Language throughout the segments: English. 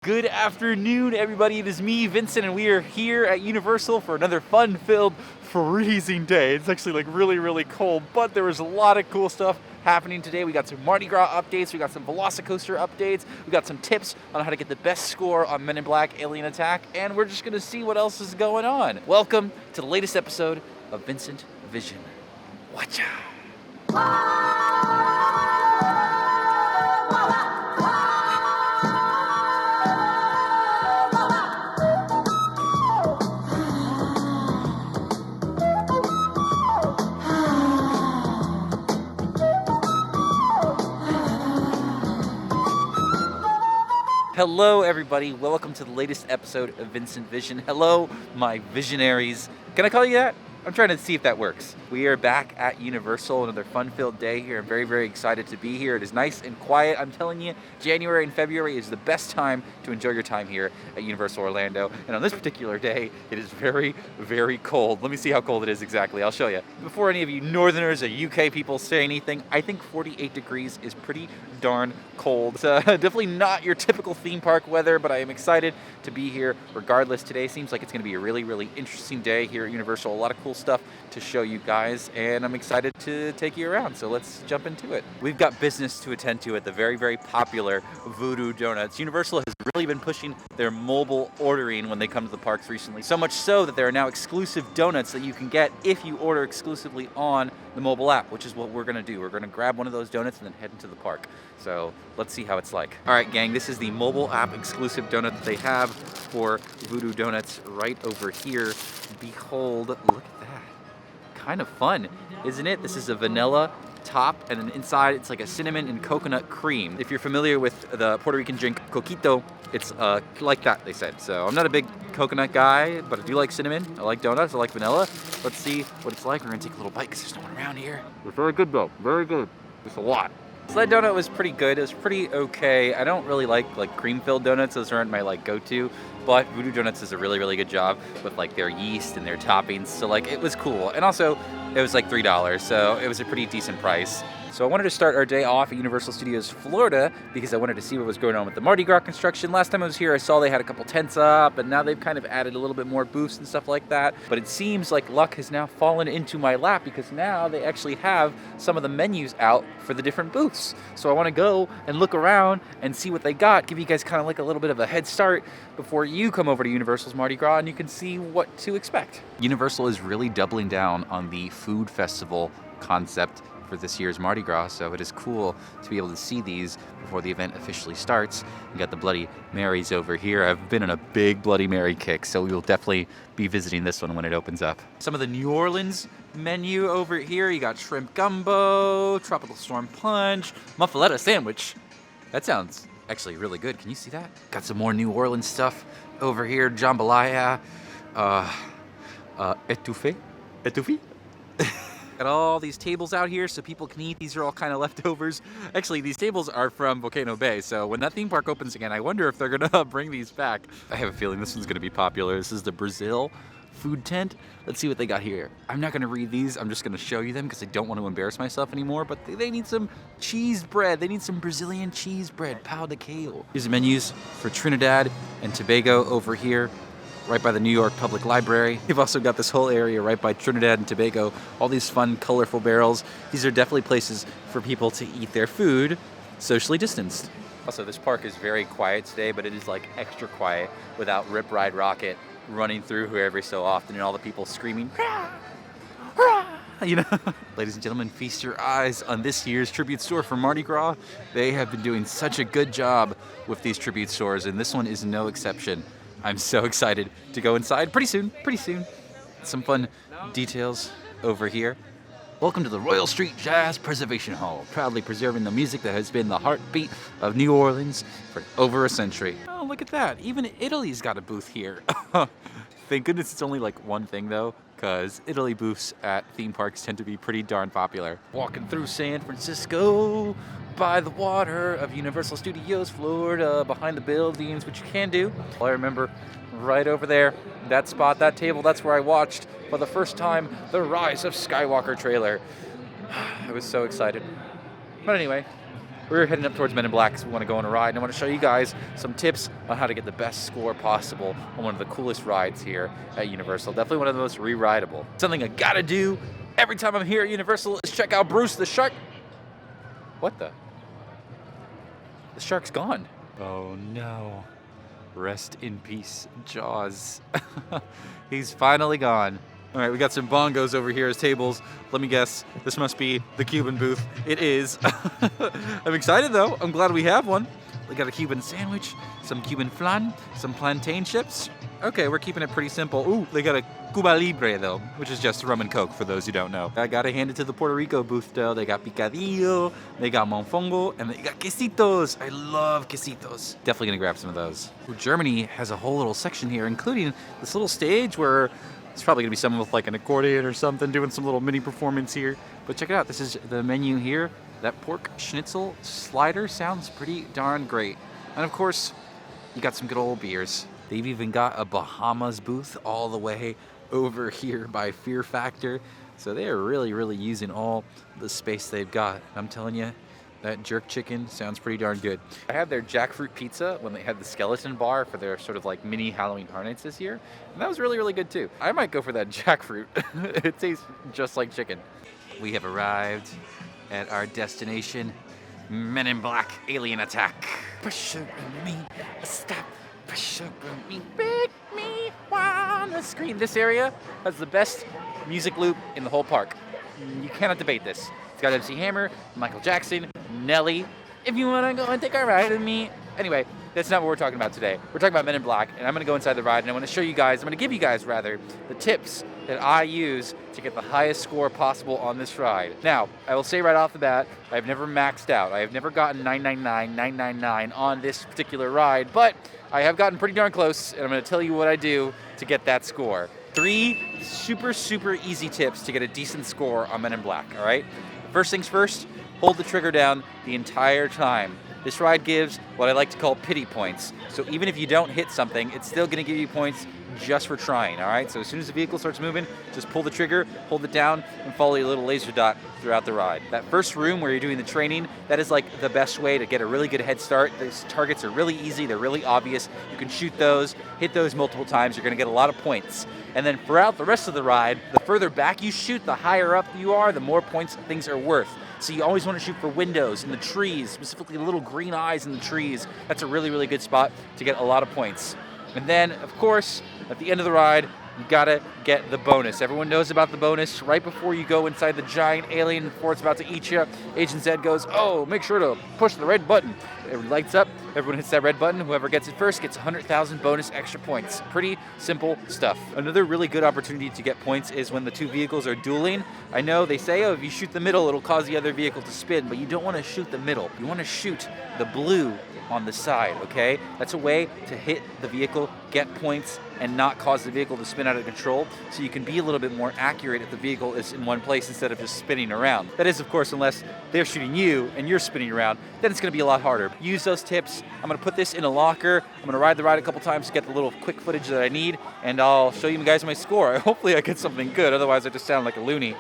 Good afternoon, everybody. It is me, Vincent, and we are here at Universal for another fun-filled, freezing day. It's actually like really cold, but there was a lot of cool stuff happening today. We got some Mardi Gras updates, we got some Velocicoaster updates, we got some tips on how to get the best score on Men in Black Alien Attack, and we're just gonna see what else is going on. Welcome to the latest episode of Vincent Vision. Wachow. Hello, everybody. Welcome to the latest episode of Vincent Vision. Hello, my visionaries. Can I call you that? I'm trying to see if that works. We are back at Universal, another fun-filled day here. I'm very excited to be here. It is nice and quiet. I'm telling you, January and February is the best time to enjoy your time here at Universal Orlando. And on this particular day, it is very cold. Let me see how cold it is exactly. I'll show you. Before any of you Northerners or UK people say anything, I think 48 degrees is pretty darn cold. It's definitely not your typical theme park weather, but I am excited to be here regardless. Today seems like it's going to be a really interesting day here at Universal. A lot of cool stuff to show you guys, and I'm excited to take you around, so let's jump into it. We've got business to attend to at the very popular Voodoo Doughnuts. Universal has really been pushing their mobile ordering when they come to the parks recently, so much so that there are now exclusive donuts that you can get if you order exclusively on the mobile app, which is what we're gonna do. We're gonna grab one of those donuts and then head into the park. So let's see how it's like. All right, gang, this is the mobile app exclusive donut that they have for Voodoo Doughnuts right over here. Behold, look at that. Kind of fun, isn't it? This is a vanilla top, and then inside it's like a cinnamon and coconut cream. If you're familiar with the Puerto Rican drink coquito, it's like that, they said. So I'm not a big coconut guy, but I do like cinnamon. I like donuts, I like vanilla. Let's see what it's like. We're gonna take a little bite because there's no one around here. It's very good though, very good. Just a lot. Sled donut was pretty good. It was pretty okay. I don't really like cream-filled donuts. Those aren't my go-to. But Voodoo Donuts does a really good job with their yeast and their toppings. So it was cool. And also it was $3, so it was a pretty decent price. So I wanted to start our day off at Universal Studios Florida because I wanted to see what was going on with the Mardi Gras construction. Last time I was here, I saw they had a couple tents up, and now they've kind of added a little bit more booths and stuff like that. But it seems like luck has now fallen into my lap because now they actually have some of the menus out for the different booths. So I want to go and look around and see what they got, give you guys kind of a little bit of a head start before you come over to Universal's Mardi Gras and you can see what to expect. Universal is really doubling down on the food festival concept for this year's Mardi Gras, so it is cool to be able to see these before the event officially starts. We got the Bloody Marys over here. I've been on a big Bloody Mary kick, so we will definitely be visiting this one when it opens up. Some of the New Orleans menu over here. You got shrimp gumbo, tropical storm punch, muffaletta sandwich. That sounds actually really good. Can you see that? Got some more New Orleans stuff over here. Jambalaya, etouffee. Got all these tables out here so people can eat. These are all kind of leftovers. Actually, these tables are from Volcano Bay, so when that theme park opens again, I wonder if they're gonna bring these back. I have a feeling this one's gonna be popular. This is the Brazil food tent. Let's see what they got here. I'm not gonna read these, I'm just gonna show you them because I don't want to embarrass myself anymore, but they need some cheese bread. They need some Brazilian cheese bread, pão de queijo. Here's the menus for Trinidad and Tobago over here, right by the New York Public Library. You've also got this whole area right by Trinidad and Tobago. All these fun, colorful barrels. These are definitely places for people to eat their food socially distanced. Also, this park is very quiet today, but it is extra quiet without Rip Ride Rocket running through here every so often and all the people screaming, rah, rah, you know. Ladies and gentlemen, feast your eyes on this year's tribute store for Mardi Gras. They have been doing such a good job with these tribute stores, and this one is no exception. I'm so excited to go inside pretty soon. Some fun details over here. Welcome to the Royal Street Jazz Preservation Hall, proudly preserving the music that has been the heartbeat of New Orleans for over a century. Oh, look at that. Even Italy's got a booth here. Thank goodness it's only one thing though, because Italy booths at theme parks tend to be pretty darn popular. Walking through San Francisco, by the water of Universal Studios Florida, behind the buildings, which you can do. I remember right over there, that spot, that table, that's where I watched for the first time the Rise of Skywalker trailer. I was so excited. But anyway, we're heading up towards Men in Black because we want to go on a ride. And I want to show you guys some tips on how to get the best score possible on one of the coolest rides here at Universal. Definitely one of the most re-rideable. Something I gotta do every time I'm here at Universal is check out Bruce the Shark. What the? The shark's gone. Oh no. Rest in peace, Jaws. He's finally gone. All right, we got some bongos over here as tables. Let me guess, this must be the Cuban booth. It is. I'm excited though. I'm glad we have one. We got a Cuban sandwich, some Cuban flan, some plantain chips. Okay, we're keeping it pretty simple. Ooh, they got a Cuba Libre though, which is just rum and Coke for those who don't know. I gotta hand it to the Puerto Rico booth though. They got picadillo, they got monfongo, and they got quesitos. I love quesitos. Definitely gonna grab some of those. Ooh, Germany has a whole little section here, including this little stage where it's probably gonna be someone with like an accordion or something doing some little mini performance here. But check it out, this is the menu here. That pork schnitzel slider sounds pretty darn great. And of course, you got some good old beers. They've even got a Bahamas booth all the way over here by Fear Factor. So they are really, really using all the space they've got. I'm telling you, that jerk chicken sounds pretty darn good. I had their jackfruit pizza when they had the skeleton bar for their sort of like mini Halloween Horror Nights this year. And that was really, really good too. I might go for that jackfruit. It tastes just like chicken. We have arrived at our destination, Men in Black Alien Attack. Pressure me, stop. Pressure me, make me wanna scream. This area has the best music loop in the whole park. You cannot debate this. It's got MC Hammer, Michael Jackson, Nelly. If you wanna go and take a ride with me. Anyway, that's not what we're talking about today. We're talking about Men in Black, and I'm gonna go inside the ride, and I wanna show you guys, I'm gonna give you guys rather, the tips that I use to get the highest score possible on this ride. Now, I will say right off the bat, I've never maxed out. I have never gotten 999, 999 on this particular ride, but I have gotten pretty darn close, and I'm gonna tell you what I do to get that score. 3 super, super easy tips to get a decent score on Men in Black, all right? First things first, hold the trigger down the entire time. This ride gives what I like to call pity points. So even if you don't hit something, it's still gonna give you points just for trying, all right? So as soon as the vehicle starts moving, just pull the trigger, hold it down, and follow your little laser dot throughout the ride. That first room where you're doing the training, that is like the best way to get a really good head start. These targets are really easy, they're really obvious. You can shoot those, hit those multiple times, you're gonna get a lot of points. And then throughout the rest of the ride, the further back you shoot, the higher up you are, the more points things are worth. So you always want to shoot for windows and the trees, specifically the little green eyes in the trees. That's a really, really good spot to get a lot of points. And then, of course, at the end of the ride, you gotta get the bonus. Everyone knows about the bonus. Right before you go inside the giant alien, before it's about to eat you, Agent Zed goes, oh, make sure to push the red button. It lights up, everyone hits that red button. Whoever gets it first gets 100,000 bonus extra points. Pretty simple stuff. Another really good opportunity to get points is when the two vehicles are dueling. I know they say, oh, if you shoot the middle, it'll cause the other vehicle to spin, but you don't want to shoot the middle. You want to shoot the blue on the side, okay? That's a way to hit the vehicle, get points, and not cause the vehicle to spin out of control, so you can be a little bit more accurate if the vehicle is in one place instead of just spinning around. That is, of course, unless they're shooting you and you're spinning around, then it's gonna be a lot harder. Use those tips. I'm gonna put this in a locker. I'm gonna ride the ride a couple times to get the little quick footage that I need, and I'll show you guys my score. Hopefully I get something good, otherwise I just sound like a loony.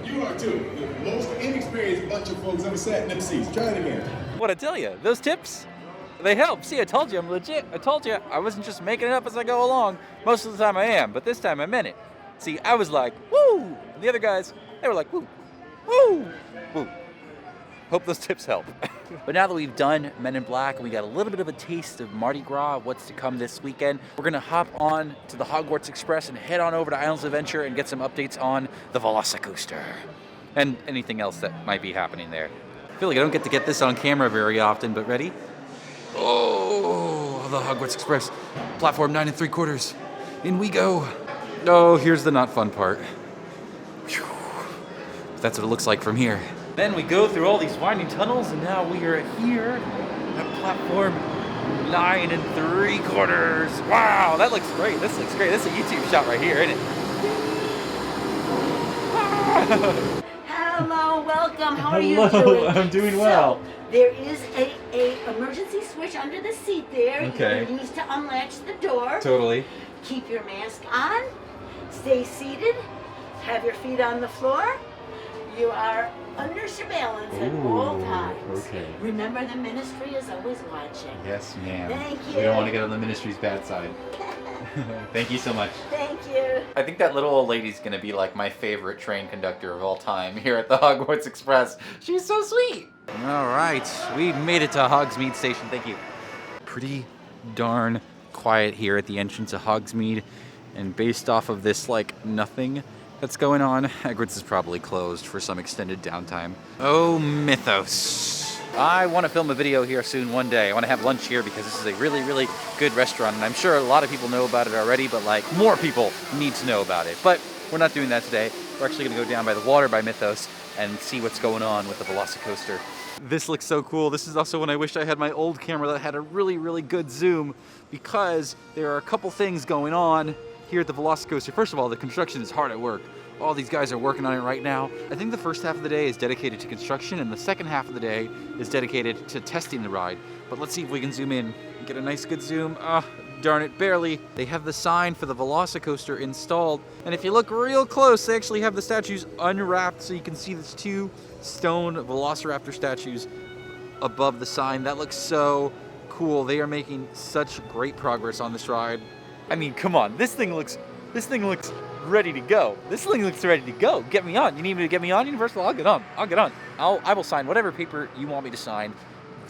You are too. The most inexperienced bunch of folks ever sat in them seats. Try it again. What I tell you, those tips, they help. See, I told you I'm legit. I told you I wasn't just making it up as I go along. Most of the time I am, but this time I meant it. See, I was like, woo! And the other guys, they were like, woo, woo, woo. Hope those tips help. But now that we've done Men in Black and we got a little bit of a taste of Mardi Gras, what's to come this weekend, we're gonna hop on to the Hogwarts Express and head on over to Islands of Adventure and get some updates on the Velocicoaster and anything else that might be happening there. I feel like I don't get to get this on camera very often, but ready? Oh, the Hogwarts Express, platform 9 3/4. In we go. Oh, here's the not fun part. Whew. That's what it looks like from here. Then we go through all these winding tunnels, and now we are here at platform 9 3/4. Wow, that looks great. This looks great. This is a YouTube shot right here, isn't it? Hello, welcome. How are you doing? I'm doing well. So, there is a emergency switch under the seat there. Okay. You can use to unlatch the door. Totally. Keep your mask on. Stay seated. Have your feet on the floor. You are under surveillance at all times. Okay. Remember, the ministry is always watching. Yes, ma'am. Thank you. We don't want to get on the ministry's bad side. Thank you so much. Thank you. I think that little old lady's gonna be like my favorite train conductor of all time here at the Hogwarts Express. She's so sweet. All right, we made it to Hogsmeade Station. Thank you. Pretty darn quiet here at the entrance of Hogsmeade, and based off of this like nothing that's going on, Hogwarts is probably closed for some extended downtime. Oh, Mythos. I want to film a video here soon one day. I want to have lunch here because this is a really, really good restaurant, and I'm sure a lot of people know about it already, but like more people need to know about it. But we're not doing that today. We're actually going to go down by the water by Mythos and see what's going on with the Velocicoaster. This looks so cool. This is also when I wish I had my old camera that had a really, really good zoom, because there are a couple things going on here at the Velocicoaster. First of all, the construction is hard at work. All these guys are working on it right now. I think the first half of the day is dedicated to construction, and the second half of the day is dedicated to testing the ride. But let's see if we can zoom in and get a nice good zoom. Ah, darn it, barely. They have the sign for the Velocicoaster installed, and if you look real close, they actually have the statues unwrapped, so you can see these two stone Velociraptor statues above the sign. That looks so cool. They are making such great progress on this ride. I mean, come on, this thing looks ready to go. This thing looks ready to go. Get me on. You need me to get me on, Universal? I'll get on. I'll get on. I will sign whatever paper you want me to sign.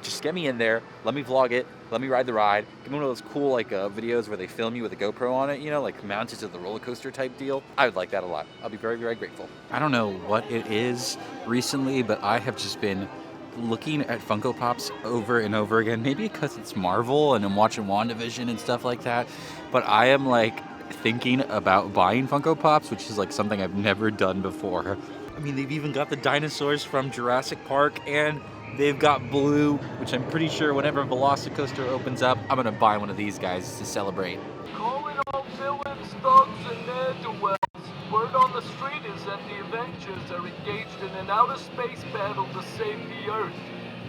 Just get me in there. Let me vlog it. Let me ride the ride. Give me one of those cool like videos where they film you with a GoPro on it, you know, like mounted to the roller coaster type deal. I would like that a lot. I'll be very, very grateful. I don't know what it is recently, but I have just been looking at Funko Pops over and over again. Maybe because it's Marvel and I'm watching WandaVision and stuff like that. But I am like thinking about buying Funko Pops, which is like something I've never done before. I mean, they've even got the dinosaurs from Jurassic Park, and they've got Blue, which I'm pretty sure whenever Velocicoaster opens up, I'm gonna buy one of these guys to celebrate. Calling all villains, thugs, and ne'er-do-wells. Word on the street is that the Avengers are engaged in an outer space battle to save the Earth.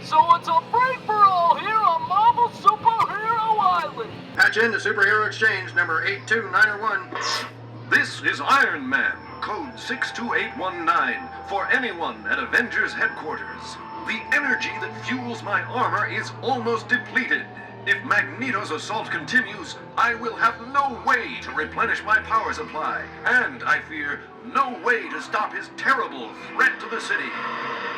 So it's a free-for-all here on Marvel Superhero Island. Patch in to Superhero Exchange number 82901. This is Iron Man, code 62819, for anyone at Avengers headquarters. The energy that fuels my armor is almost depleted. If Magneto's assault continues, I will have no way to replenish my power supply, and I fear no way to stop his terrible threat to the city.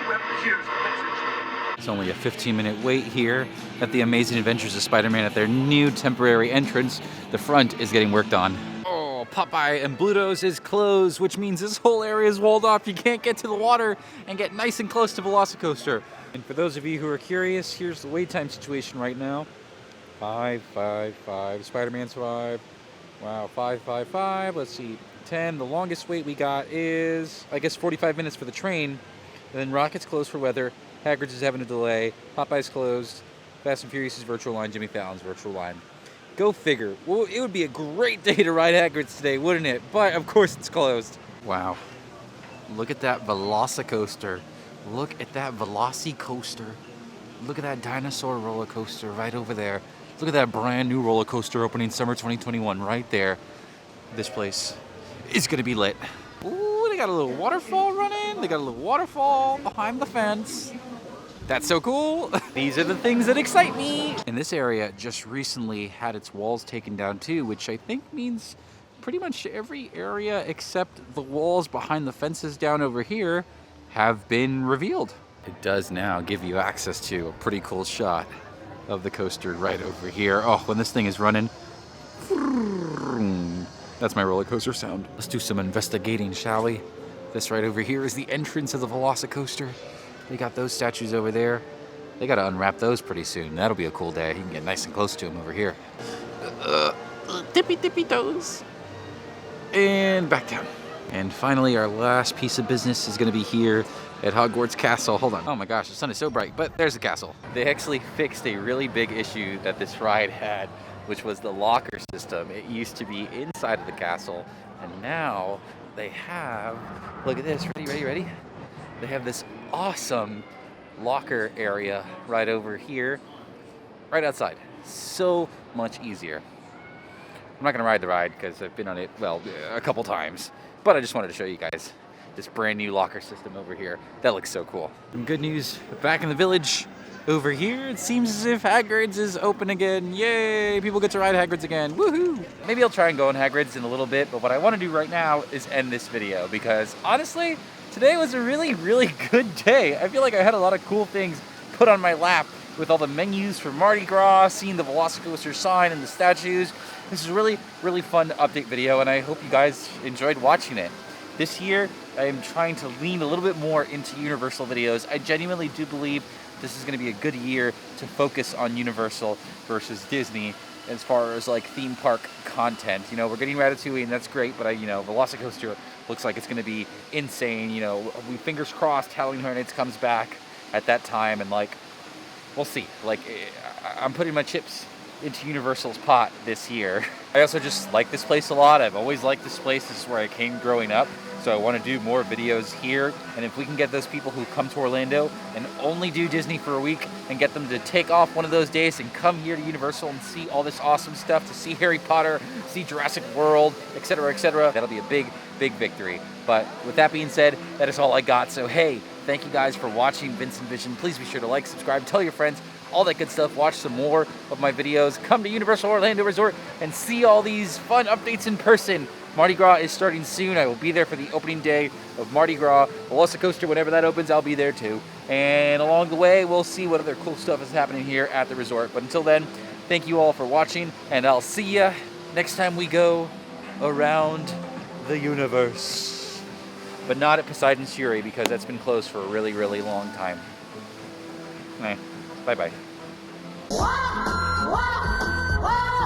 Whoever hears the message. It's only a 15-minute wait here at the Amazing Adventures of Spider-Man at their new temporary entrance. The front is getting worked on. Oh, Popeye and Bluto's is closed, which means this whole area is walled off. You can't get to the water and get nice and close to Velocicoaster. And for those of you who are curious, here's the wait time situation right now. 555, Spider-Man's 5. Wow, 555, let's see, 10. The longest wait we got is, I guess, 45 minutes for the train. And then Rocket's closed for weather. Hagrid's is having a delay. Popeye's closed. Fast and Furious' virtual line. Jimmy Fallon's virtual line. Go figure. Well, it would be a great day to ride Hagrid's today, wouldn't it? But, of course, it's closed. Wow. Look at that Velocicoaster. Look at that Velocicoaster. Look at that dinosaur roller coaster right over there. Look at that brand new roller coaster opening summer 2021 right there. This place is going to be lit. Ooh, they got a little waterfall running. They got a little waterfall behind the fence. That's so cool. These are the things that excite me. And this area just recently had its walls taken down too, which I think means pretty much every area except the walls behind the fences down over here have been revealed. It does now give you access to a pretty cool shot of the coaster right over here. Oh, when this thing is running. That's my roller coaster sound. Let's do some investigating, shall we? This right over here is the entrance of the Velocicoaster. They got those statues over there. They gotta unwrap those pretty soon. That'll be a cool day. You can get nice and close to them over here. Dippy toes. And back down. And finally, our last piece of business is gonna be here at Hogwarts Castle. Hold on. Oh my gosh, the sun is so bright, but there's the castle. They actually fixed a really big issue that this ride had, which was the locker system. It used to be inside of the castle, and now they have, look at this, ready? They have this awesome locker area right over here, right outside. So much easier. I'm not gonna ride the ride because I've been on it, well, a couple times, but I just wanted to show you guys this brand new locker system over here. That looks so cool. And good news, back in the village over here, it seems as if Hagrid's is open again. Yay, people get to ride Hagrid's again, woohoo! Maybe I'll try and go on Hagrid's in a little bit, but what I want to do right now is end this video because honestly, today was a really, really good day. I feel like I had a lot of cool things put on my lap with all the menus for Mardi Gras, seeing the Velocicoaster sign and the statues. This is a really, really fun update video, and I hope you guys enjoyed watching it. This year, I am trying to lean a little bit more into Universal videos. I genuinely do believe this is going to be a good year to focus on Universal versus Disney as far as like theme park content. You know, we're getting Ratatouille and that's great, but Velocicoaster looks like it's going to be insane. You know, we fingers crossed Halloween Horror Nights comes back at that time, and like, we'll see. Like, I'm putting my chips into Universal's pot this year. I also just like this place a lot. I've always liked this place. This is where I came growing up. So I want to do more videos here. And if we can get those people who come to Orlando and only do Disney for a week and get them to take off one of those days and come here to Universal and see all this awesome stuff, to see Harry Potter, see Jurassic World, etc., that'll be a big, big victory. But with that being said, that is all I got. So hey, thank you guys for watching Vincent Vision. Please be sure to like, subscribe, tell your friends, all that good stuff. Watch some more of my videos. Come to Universal Orlando Resort and see all these fun updates in person. Mardi Gras is starting soon. I will be there for the opening day of Mardi Gras. Velocicoaster, whenever that opens, I'll be there too. And along the way, we'll see what other cool stuff is happening here at the resort. But until then, thank you all for watching, and I'll see ya next time we go around the universe. But not at Poseidon's Fury, because that's been closed for a really, really long time. Bye-bye. Wow, wow, wow.